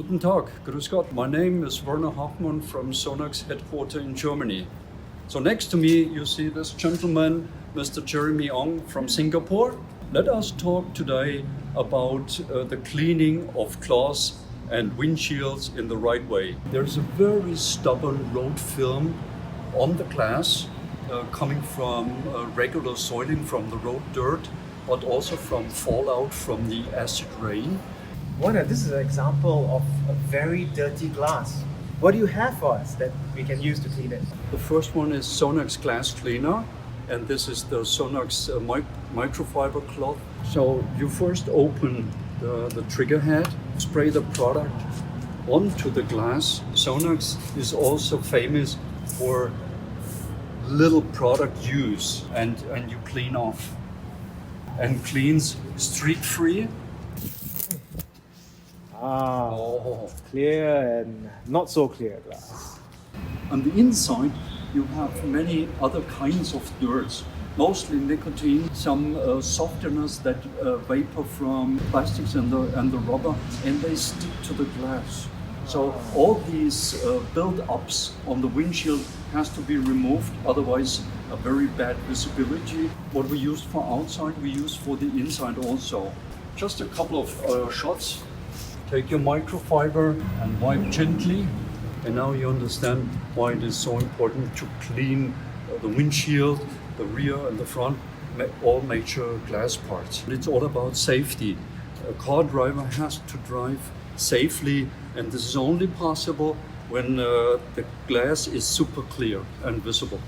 Guten Tag, grüß Gott. My name is Werner Hoffmann from Sonax headquarters in Germany. So next to me you see this gentleman, Mr. Jeremy Ong from Singapore. Let us talk today about the cleaning of glass and windshields in the right way. There's a very stubborn road film on the glass coming from regular soiling from the road dirt, but also from fallout from the acid rain. Werner, this is an example of a very dirty glass. What do you have for us that we can use to clean it? The first one is Sonax glass cleaner, and this is the Sonax microfiber cloth. So you first open the trigger head, spray the product onto the glass. Sonax is also famous for little product use, and you clean off. And cleans streak-free. Clear and not so clear glass. On the inside, you have many other kinds of dirts, mostly nicotine, some softeners that vapor from plastics and the rubber, and they stick to the glass. So all these build-ups on the windshield has to be removed, otherwise a very bad visibility. What we use for outside, we use for the inside also. Just a couple of shots. Take your microfiber and wipe gently. And now you understand why it is so important to clean the windshield, the rear and the front, all major glass parts. It's all about safety. A car driver has to drive safely, and this is only possible when the glass is super clear and visible.